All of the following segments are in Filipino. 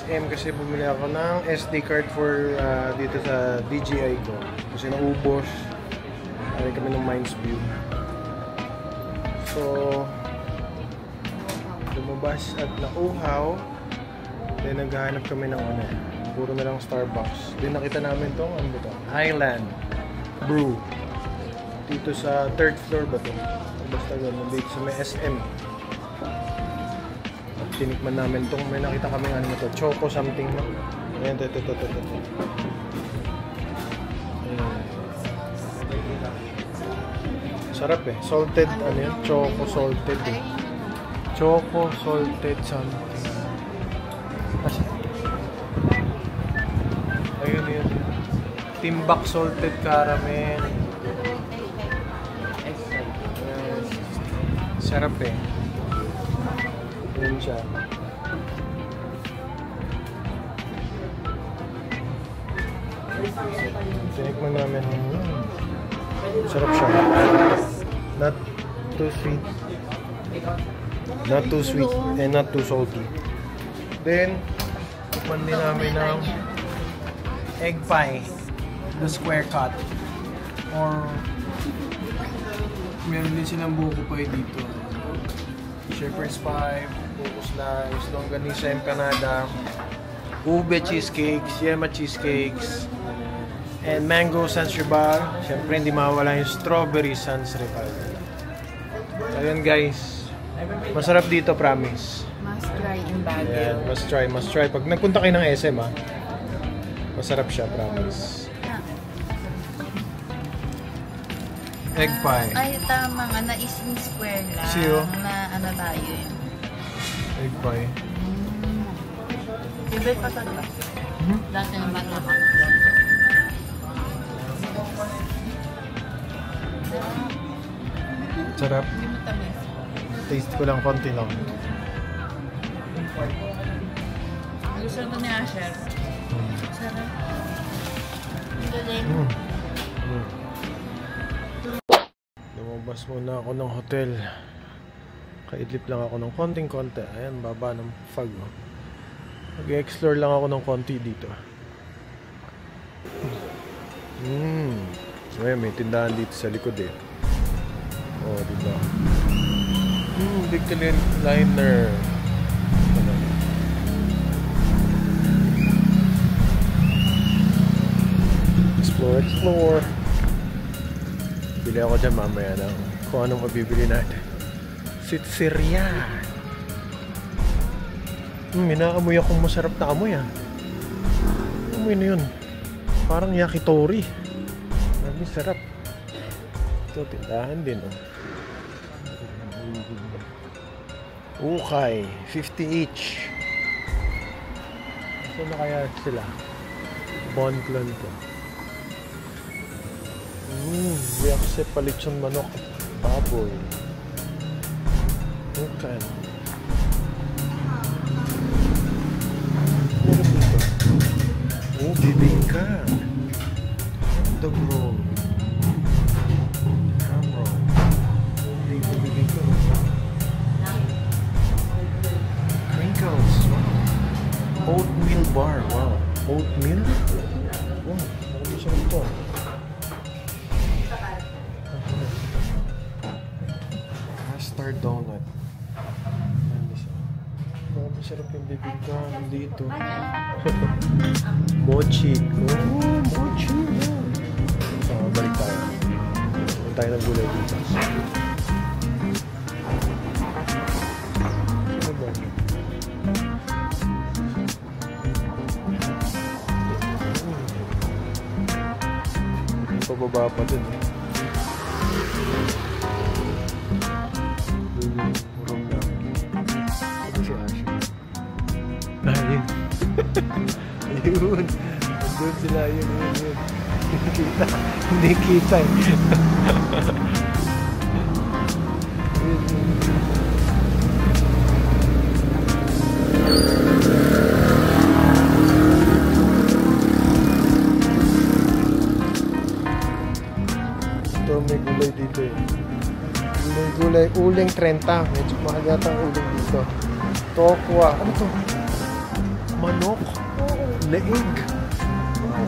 SM kasi bumili ako ng SD card for dito sa DJI ko. Kasi naubos. Ay kami ng Mindsview. So, lumabas at nauhaw. Then naghahanap kami ng ano. Puro na lang Starbucks. Then nakita namin tong ano to? Highland Brew. Dito sa 3rd floor ba to? Basta ganun. Dito sa may SM. Tinikman namin itong, may nakita kami ano to, choco something, no? Ayan, ito. Sarap eh, salted, ano yun? Choco salted eh. Choco salted something. Ayun. Timbak salted caramel. Sarap eh. Ayan siya. Tinikman namin. Sarap siya. Not too sweet. Not too sweet and not too salty. Then, tikman din namin ng egg pie. The square cut. Or meron din silang buko pie dito. Shepherd's pie, buko slice, longganisa empanada, ube cheesecakes, yema cheesecakes, and mango Sansevier. Siyempre hindi mawala yung strawberry Sansevier. Ayun guys, masarap dito, promise. Must try in Baguio. Yeah, must try. Pag nagpunta kayo ng SM masarap siya, promise. Egg pie. Ay, tama nga. Na-isin square lang. Siyo? Na ano tayo yun. Egg pie. Favorite pa talaga. Dati naman ako. Sarap. Hindi mo tamis. Taste ko lang, konti lang. Gusto ko ni Asher. Sarap. Ang galing. Lumabas muna ako ng hotel. Kaidlip lang ako ng konting-konti. Ayan, baba ng fog. Mag-explore lang ako ng konti dito. Ayan, may tindahan dito sa likod eh. Oh, diba? Big liner. Explore. Bili ako dyan mamaya ng kung anong mabibili natin. Sitseria. Minaamoy akong masarap na amoy ah. Amoy na yun. Parang yakitori. Ang sarap. Ito, tindahan din oh. Ukay. 50 each. Saan na kaya sila? Bonklon ko. We accept palitsyon manok. Baboy. Okay. Meron dito. Bibingka. Dog roll. Ham roll. Dito bibingka. Crinkles. Oatmeal bar. Wow. Oatmeal? Wow. Marami siya ito. Custard donut. Masarap yung bibingka dito. Mochi. Oh, mochi. Balik tayo. Balik tayo ng gulay dito. Ano ba? Pababa pa dun eh. Ayun. Doon sila, yun. Hindi kita eh. Ito, may gulay dito eh. May gulay, uling 30. Medyo mahal yata ang uling dito. Tokwa. Ano to? Manok. Leeg. Wow.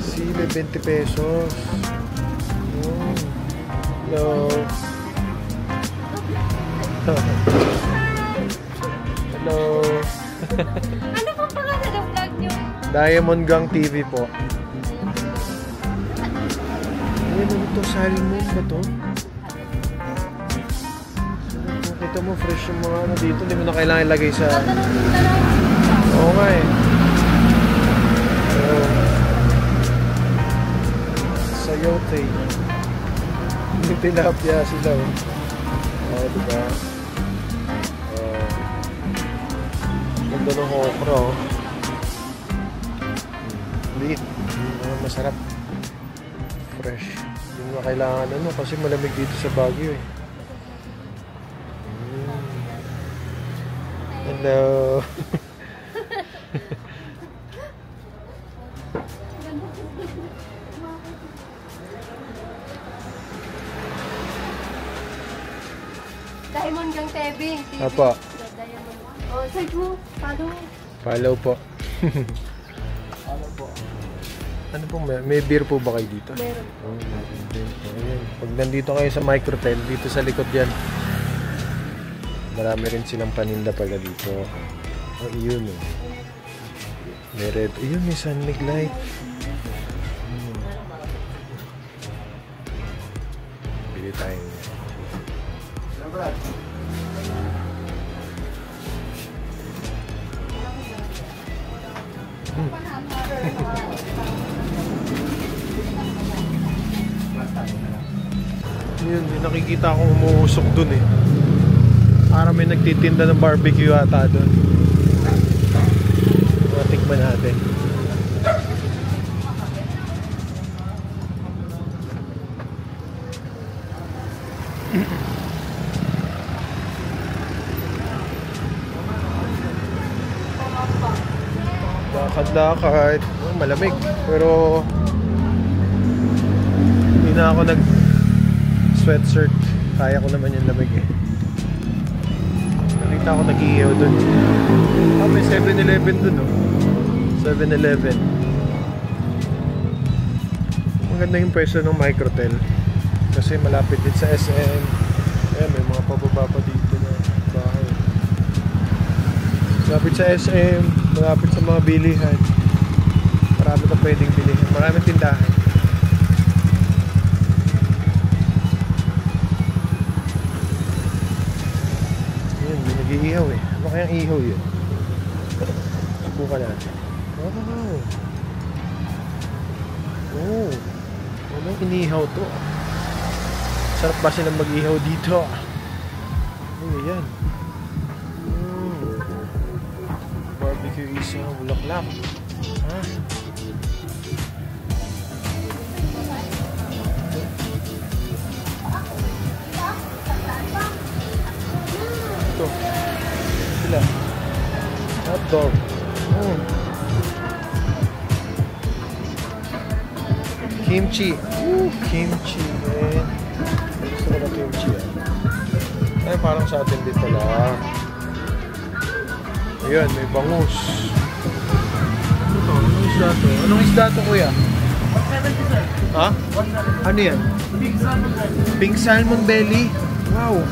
Sili, 20 pesos. Hello. Hello. Ano pong pangalan ng vlog nyo? Diamond Gang TV po. Ano ito? Salmon ba to? Kita mo, fresh yung mga ano dito. Hindi mo na kailangan ilagay sa... Oo nga eh. Sayote. May tilapia sila oh. Oo, diba? Ganda ng okra oh. Liit. Masarap. Fresh. Hindi mo na kailangan ano kasi malamig dito sa Baguio eh. Hello. Diamond Gang TV. Apa. Oh, search mo. Follow. Follow po. Follow po. Ano po, may beer po ba kayo dito? Meron. Oh, ayan. Pag nandito kayo sa Microtel, dito sa likod yan. Marami rin silang paninda pala dito. Oh, yun oh. May red. Ayun, may sunlig light. Bili tayo. Yun, may nakikita akong umuusok dun eh. Parang may nagtitinda ng barbecue ata dun. Tikman natin. Lakad-lakad. Oh, malamig. Pero hindi na ako nag-sweatshirt. Kaya ko naman yung lamig eh. Nakita ko nag-iihaw dun. Ah, may 7-Eleven dun oh. 7-Eleven. Maganda yung pwesto ng Microtel. Kasi malapit din sa SM. Ayan, may mga pababa pa dito na bahay. Malapit sa SM, malapit sa mga bilihan. Marami ka pwedeng bilihan. Maraming tindahan. Ayan, may nag-iihaw eh. Ano kayang ihaw yun? Subukan natin. Wow! Oh! Anong inihaw to? Sarap ba silang mag-ihaw dito? Ano yan? Barbecue isa, bulaklak. Ha? Ito. Sila. Hotdog. Kimchi. Kimchi, man. Gusto ko na kimchi. Ay, parang sa atin dito lang. Ayan, may bangus. Ano to? Anong isda to? Anong isda to, kuya? 170, sir. Ha? 170. Ano yan? Pink salmon belly. Pink salmon belly? Wow.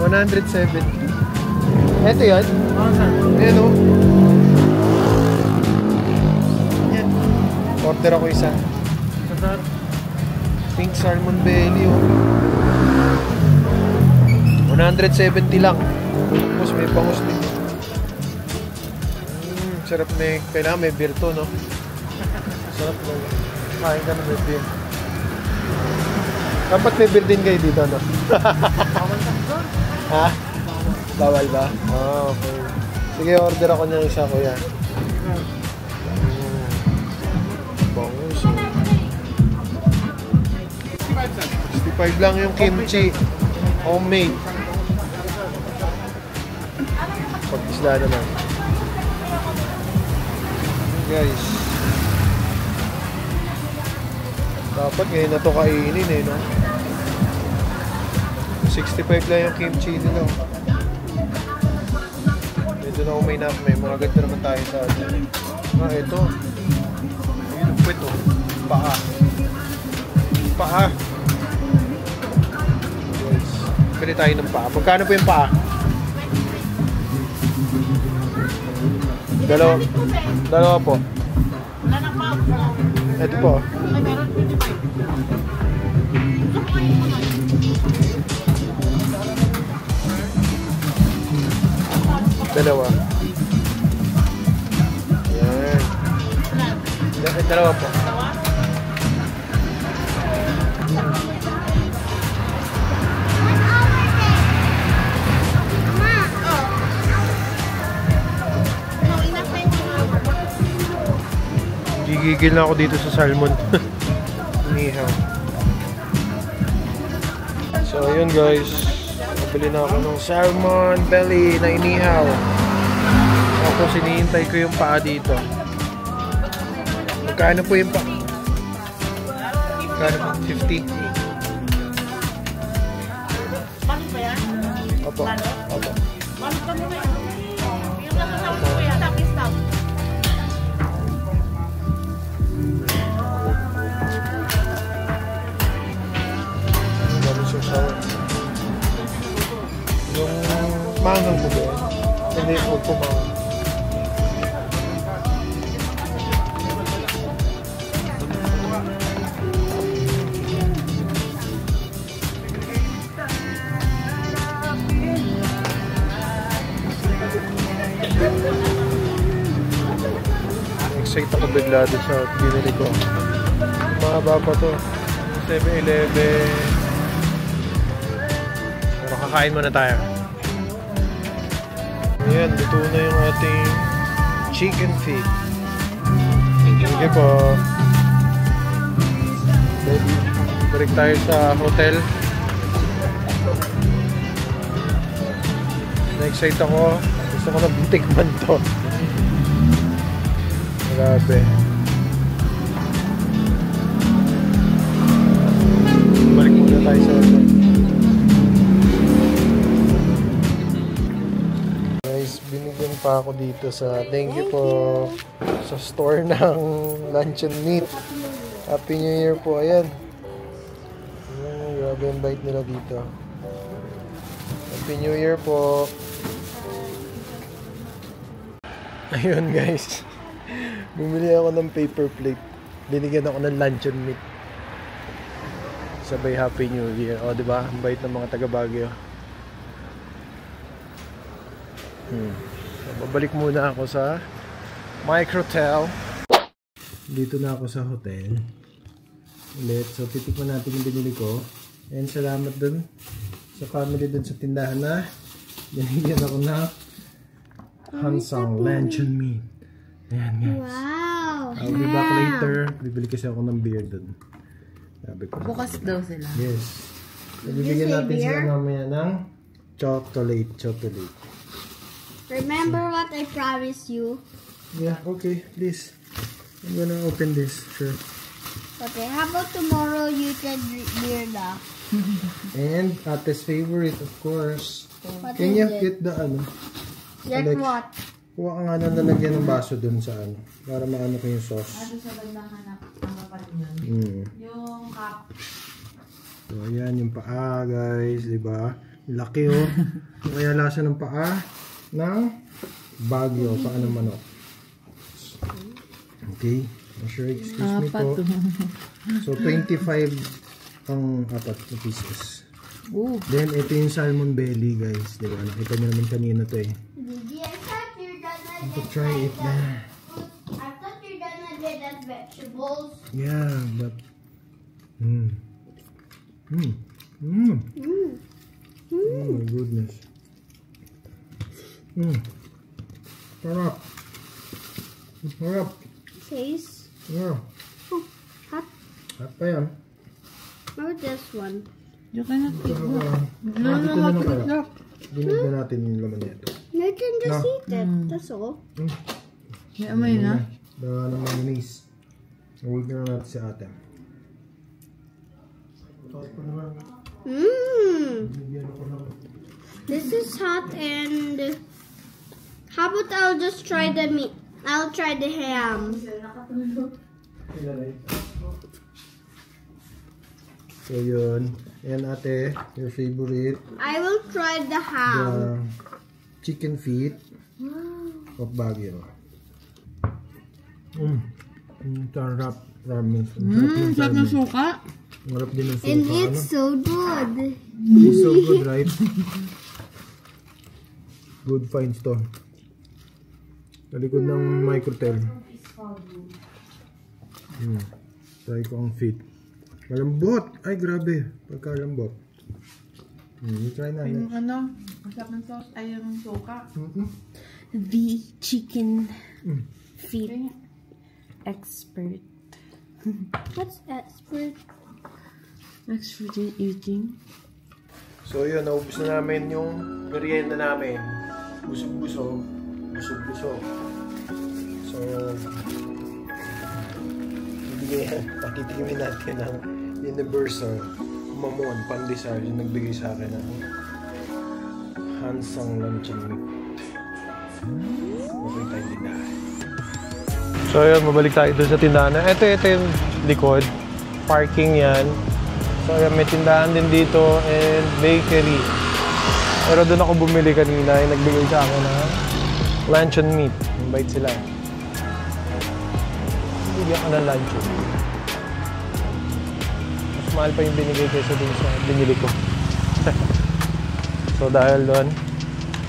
170. Ito yan? Oo, sir. Ayan o. Yan. Order ako isa. Sir. Pink salmon belly o. 170 lang. Tapos may bangus din. Sarap na eh. Kailangan may beer to, no? Sarap na. Kain ka na may beer. Dapat may beer din kayo dito, no? Ha? Bawal ba? Ah, okay. Sige, order ako ng isa, kuya. Bangus. 65 lang yung kimchi. Homemade. Pag-isla naman. Guys. Dapat ngayon na ito kainin eh, no? 65 lang yung kimchi nila. Medyo na umay na ako. May mga ganda naman tayo sa atin. Ito. Ayun, puwet oh. Paa. Paa. Yes. Pili tayo ng paa. Magkano po yung paa? Dalawa po. Ito po. Dalawa. Yan. Dalawa po. Gigigil na ako dito sa salmon. Inihaw. So ayun guys, nabili na ako ng salmon belly na inihaw. Tapos hinihintay ko yung paa dito. Magkano po yung paa? Magkano po? 50? Bakit ba yan? Opo. Opo. Bakit ba mo na yun? Yung nasa ko yan. Stop. Yung mangang mo ba? Hindi po pumangang. Excited ako bigla doon sa binili ko. Mahaba pa to. 7-Eleven. Pero kakain muna tayo. Ayan, luto na yung ating chicken feet. Thank you po. Balik tayo sa hotel. Na-excite ako. Gusto ko na butikman to. Grabe. Balik muna tayo sa hotel. Binigyan pa ako dito sa thank you po sa store ng Luncheon Meat. Happy New Year po. Ayan. Grabe yung bite nila dito. Happy New Year po. Ayun guys. Bumili ako ng paper plate. Binigyan ako ng Luncheon Meat. Sabay Happy New Year. O diba? Ang bite ng mga taga Baguio. So, babalik muna ako sa Microtel. Dito na ako sa hotel ulit. So titikman natin yung binili ko. And salamat dun sa family dun sa tindahan na binigyan ako na Hansang Luncheon Meat. Ayan guys. Wow! I'll be back later. Bibili kasi ako ng beer dun. Sabi ko. Bukas daw sila. Yes. So, bibigyan natin sila mamaya ng chocolate. Remember what I promised you? Yeah, okay, please. I'm gonna open this, sure. Okay, how about tomorrow you can drink beer na? And Ate's favorite, of course. What Can is you it? get the ano? Like Alex, what? kuha ka nga na nalagyan ng baso dun sa ano. Para maano ko yung sauce. Ano sa bandahan na ang kapalit yun? Yung cup. So, ayan yung paa, guys. Diba? Laki, oh. Kaya lasa ng paa ng Baguio. Paa ng manok. Okay. Sure, excuse me po. So, 25 ang apat na pieces. Then, ito yung salmon belly, guys. Diba? Nakita nyo naman kanina to eh. Didi, I thought you're gonna To try it na. I thought you're gonna get us vegetables. Yeah, but... Oh my goodness. Sarap. Sarap. Taste. Yeah. Oh, hot. Hot pa yan. Or this one. You cannot eat that. Dito na lang kaya. Dinig na natin yung laman nito. You can just No. eat it. That's all. May amoy na? Dawa ng mayonnaise. Huwag na natin si ate. Tapos pa naman. Mmm. This is hot and how about I'll just try the meat? I'll try the ham. So yun. Yan ate, your favorite. I will try the ham. The chicken feet of Baguio. Sarap. Ramen. Sarap ng suka. Sarap din ng suka. And it's so good. It's so good, right? Good finds to. Talikod ng microtel. Try ko ang feet. Malambot! Ay, grabe. Pagkalambot. Try na. Yung ano, masarap ng sauce, ay yung suka. The chicken feet expert. What's expert? Expert in eating. So yun, naubos na namin yung merienda namin. Busog-busog. Busog-busog. So, pakitikimin natin ang Universal Mamon Pandesal yung nagbigay sa akin ng Hansang Luncheon Meat. Okay tayo tindahan. So yun, mabalik tayo doon sa tindahan. Ito yung likod. Parking yan. So yun, may tindahan din dito and bakery. Pero doon ako bumili kanina. Yung nagbigay sa akin ng luncheon meat. Invite sila. Bigyan ka ng luncheon. Mas mahal pa yung binigay kaysa dun sa binili ko. So dahil doon,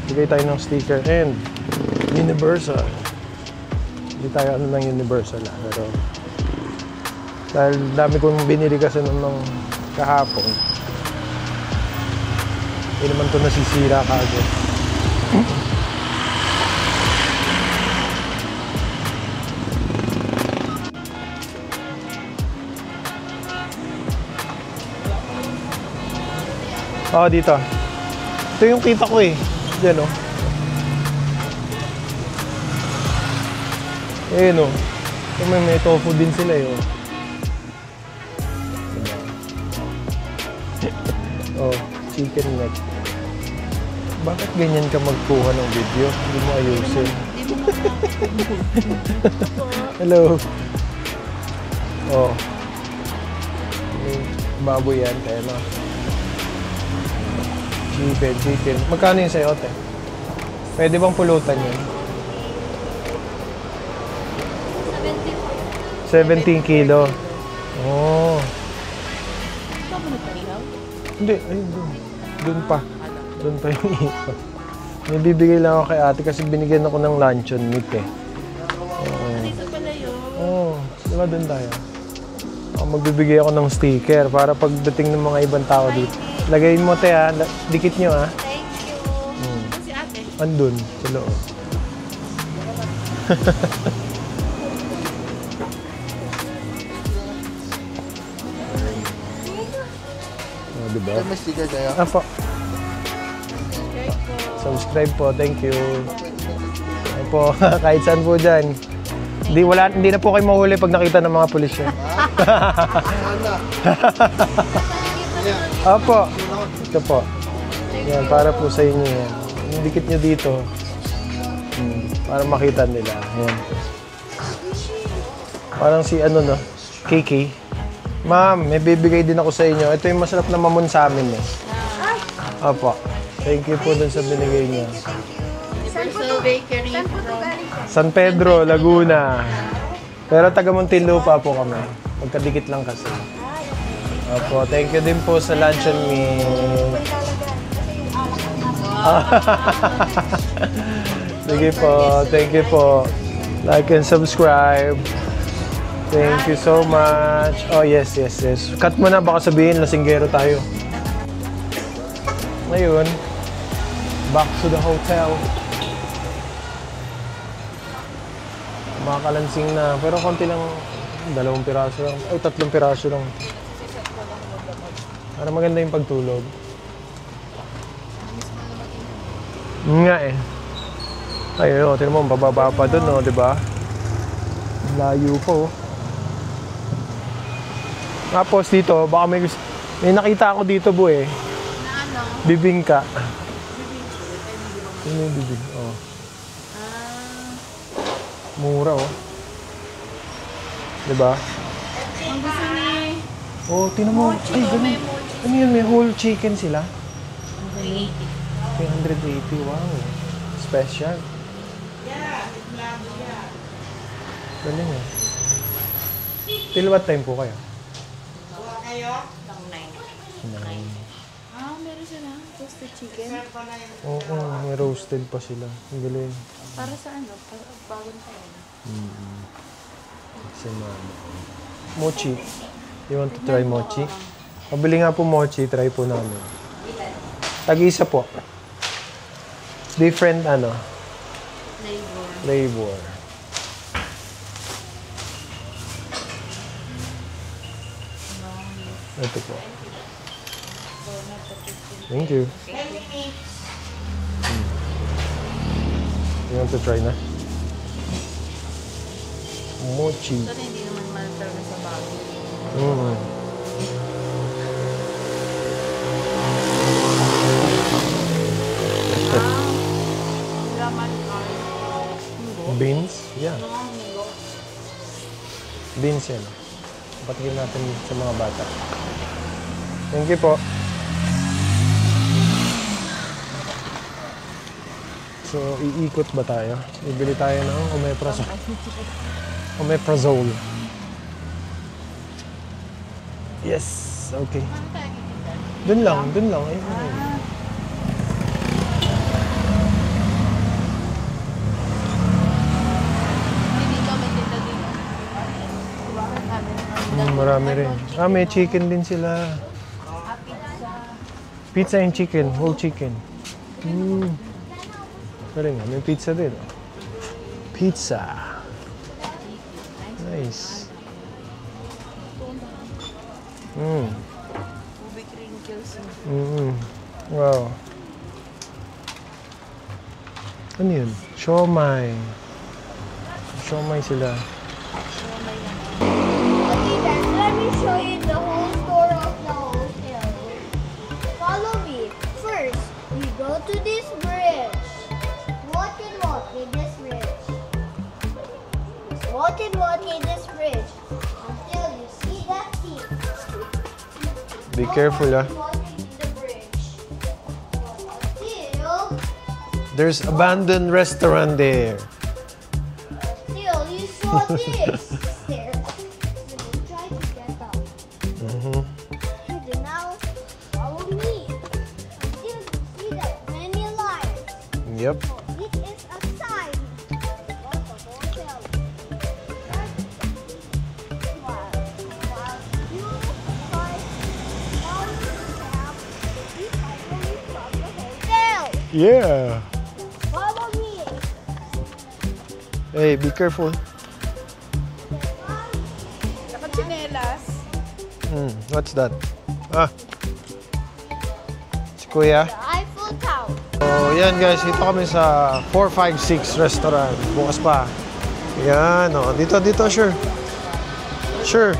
bigay tayo ng sticker and Universal. Hindi tayo ano ng Universal pero dahil dami kong binili kasi nung kahapon, hindi naman ito nasisira kaagad. Oo, dito. Ito yung kita ko eh. Diyan o. Ayan o. May tofu din sila eh. Oh, chicken neck. Bakit ganyan ka magkuha ng video? Hindi mo ayusin. Hello. Oh. Baboy yan. Kaya na. Chicken. Magkano yung sayote? Pwede bang pulutan yun? 17 kilo. Oh. Hindi, ayun doon. Doon pa. Doon pa yung ipa. May bibigay lang ako kay ate kasi binigyan ako ng luncheon meat eh. Dito pala yun. Oo. Diba doon tayo? Magbibigay ako ng sticker para pagdating ng mga ibang tao dito. Lagayin mo te ha. Dikit nyo ha. Thank you. Si ate. Andun. Sa loob. Diba? May sticker kayo? Apo. Subscribe po. Thank you. Apo. Kahit saan po dyan. Hindi na po kayo mahuli pag nakita ng mga pulis yun. Apo. Ito po. Yan, para po sa inyo yan. Dikit nyo dito. Para makita nila. Yan. Parang si ano no? KK. Ma'am, may bibigay din ako sa inyo. Ito yung masarap na mamon sa amin eh. Opo. Thank you po dun sa binigay niya. Universal Bakery from San Pedro, Laguna. Pero taga Muntinlupa po kami. Magkadikit lang kasi. Opo, thank you din po sa luncheon meat. Sige po, thank you po. Like and subscribe. Thank you so much. Oh, yes. Cut mo na, baka sabihin, lasinggero tayo. Ngayon, back to the hotel. Makakalansing na. Pero konti lang, 2 piraso lang. Ay, 3 piraso lang. Para maganda yung pagtulog. Nga eh. Ayun, tinan mo, bababa pa dun, no, diba? Layo po. Tapos dito, baka May nakita ako dito, Bu eh. Na ano? Bibingka. Yun yung bibing. Oh. Mura, oh. Diba? Ang gusto ni... Oh, tinan mo. Ay, ganun. Ano yun? May whole chicken sila? 380. Wow. Special. Galing eh. Till what time po kayo? Meron sila. Toasted chicken. Oo, may roasted pa sila. Ang galing. Para sa ano? Para bagong tayo. Si Mama. Mochi. You want to try mochi? Pabili nga po mochi. Try po namin. Tag-isa po. Different ano? Flavor. Ito po. Thank you. You want to try na? Mochi. Ito hindi naman talaga sa bago. Beans? Yeah. Beans yan. Patikin natin sa mga bata. Thank you po. So, iikot ba tayo? Ibili tayo ng omeprazole. Yes, okay. Dun lang. Ayun. Marami rin. May chicken din sila. Pizza and chicken, whole chicken. Galing nga, may pizza din. Pizza. Nice. Ube crinkles. Wow. Ano yun? Siomai. Siomai sila. Okay, then let me show you the whole store of the hotel. Follow me. First, we go to this bridge. Walk in this bridge. Walk in this bridge until you see that seat. Be careful, ah. Walk into the bridge until There's abandoned restaurant there. you saw this. There. So you try to get up. And now follow me until you see that many lions. Yep. It is a sign of the hotel. While you guys follow the map, keep away from the hotel. Yeah. Follow me. Hey, be careful. Nakachinelas. What's that? Si Kuya. The Eiffel Tower. So, yan guys. Dito kami sa 456 restaurant. Bukas pa. Yan, oh. Dito, sure. Sure.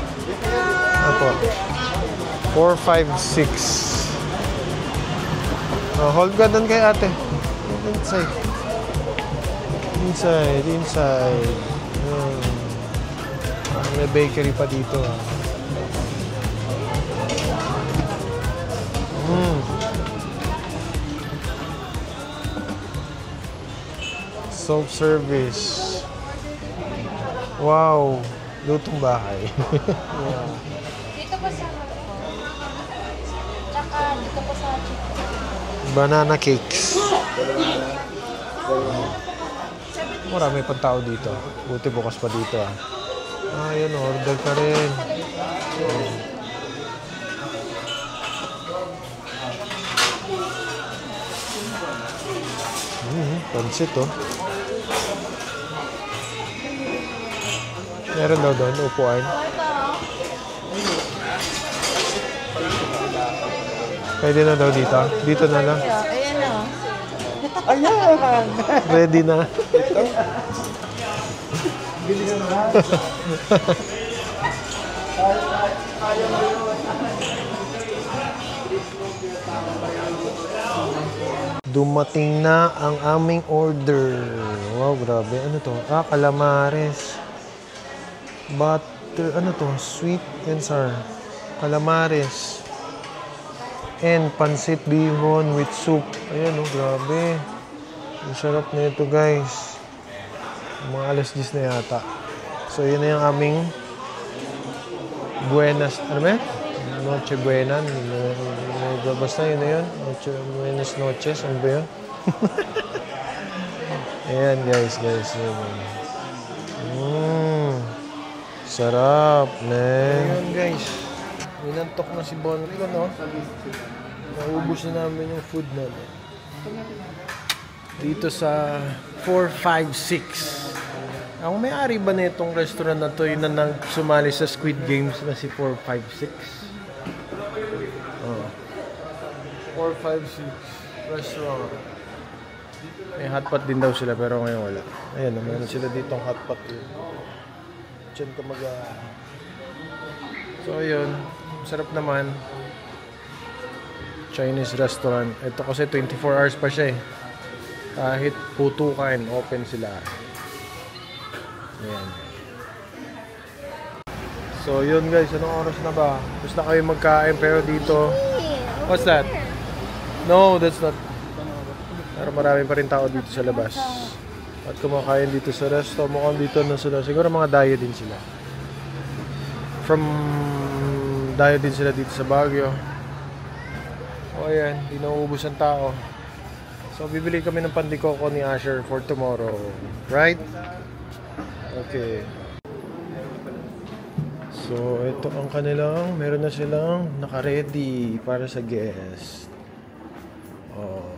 Apo. 456. Oh, hold ka doon kay ate. Inside. May bakery pa dito. Self-service. Wow. Lutong bahay. Dito pa sa Tsaka dito pa sa chicken. Banana cakes. Marami pang tao dito. Buti bukas pa dito ah. Yun, order ka rin. Pansit oh. Meron daw doon, upuan. Pwede na daw dito. Dito na lang. Ayan na. Ayan! Ready na. Dumating na ang aming order. Wow, grabe. Ano to? Ah, calamares. Butter, ano to? Sweet and sour. Calamares. And pancit bihon with soup. Ayan, oh, grabe. Ang sarap na ito, guys. Mga alas 10 na yata. So, yun na yung aming buenas. Ano ba? Noche buena. Basta yun na yun. Buenas noches. Ano ba yun? Ayan, guys. Sarap, man. Ayan, guys. Minantok na si Bonko, no? Naubos na namin yung food namin. Dito sa 456. Ang may-ari ba na itong restaurant na to, yun na nang sumali sa Squid Games na si 456? Oh. 456 restaurant. May hotpot din daw sila pero ngayon wala. Ayan, meron sila dito ang hotpot. Diyan ka So, ayun. Sarap naman. Chinese restaurant. Ito kasi 24 hours pa siya eh. Kahit putukan, open sila. Ayan. So, yun guys. Anong oras na ba? Gusto kayo magkain pero dito... What's that? No, that's not... Pero marami pa rin tao dito sa labas. At kumakain dito sa resto. Mukhang dito na sila. Siguro mga dayo din sila. Dayo din sila dito sa Baguio. O ayan, di nauubos ang tao. So bibili kami ng pandikoko ni Asher for tomorrow. Right? Okay. So ito ang kanilang, meron na silang naka-ready para sa guest. Oh.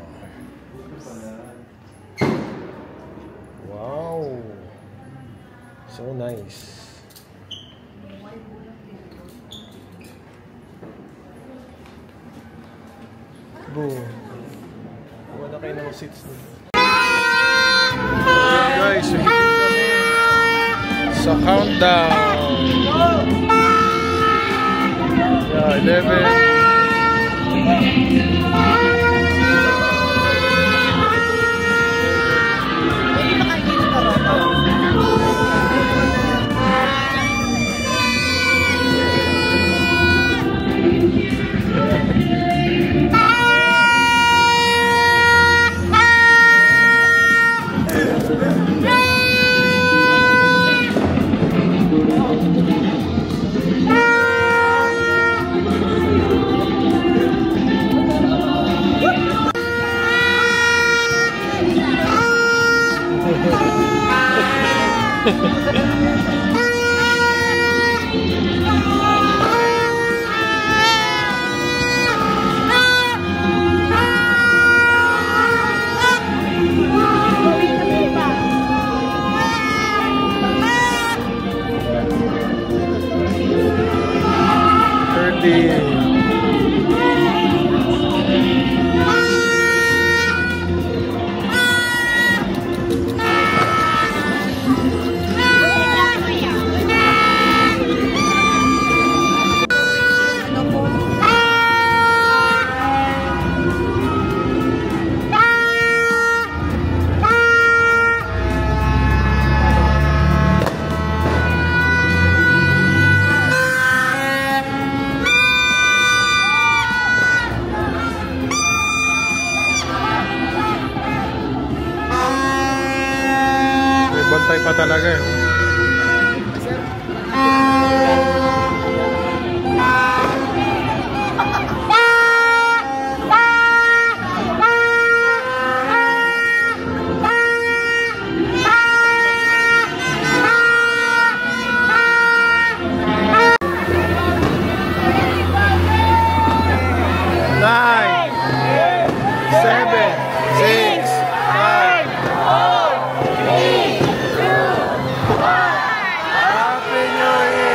Wow. So nice. Boom. Wala kayo ng seats dito. Guys, sa countdown. Yeah, 11. Bantay pa talaga eh. Happy New Year!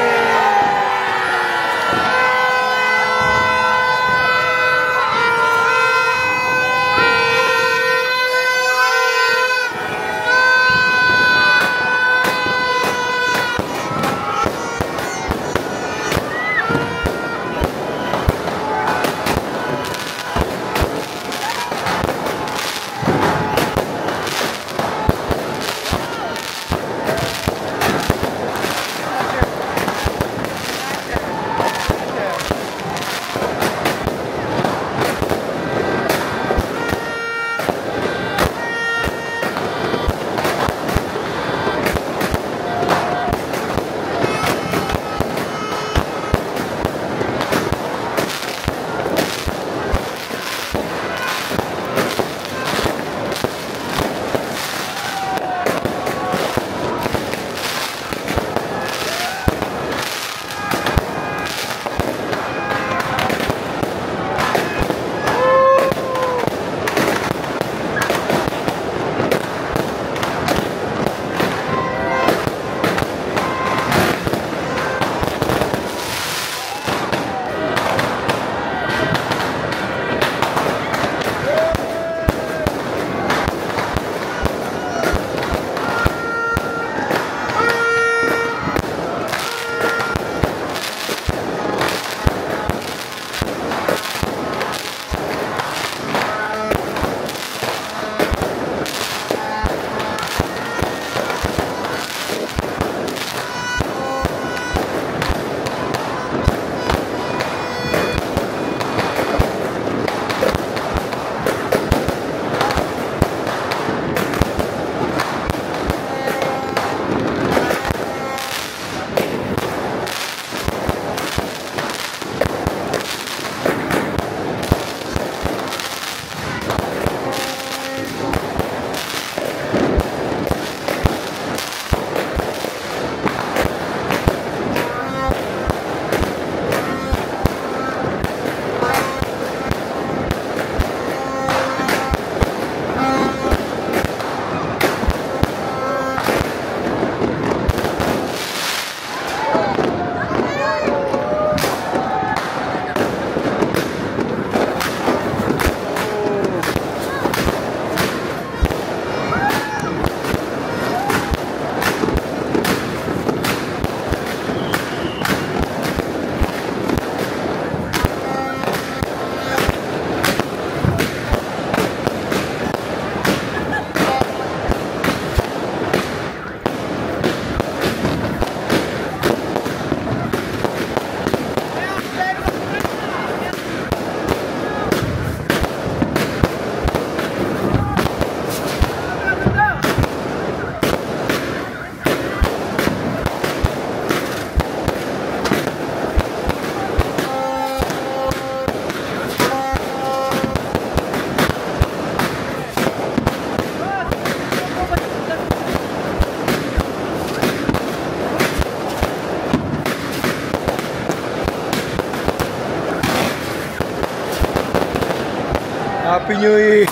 Happy New Year!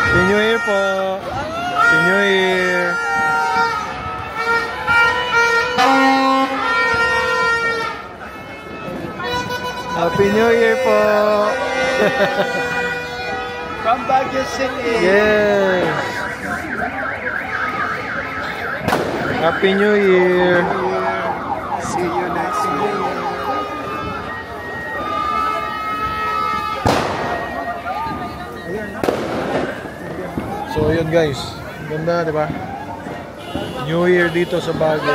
Happy New Year po! Happy New Year! Happy New Year po! From Baguio City. Yes! Happy New Year! See you next year. So yun guys, ganda di ba? New Year dito sa Baguio,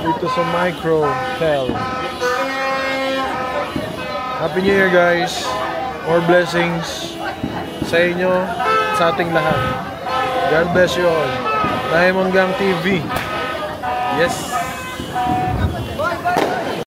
dito sa Micro Hotel. Happy New Year guys, more blessings sa inyo, sa ating lahat. God bless you all. Diamond Gang TV. Yes.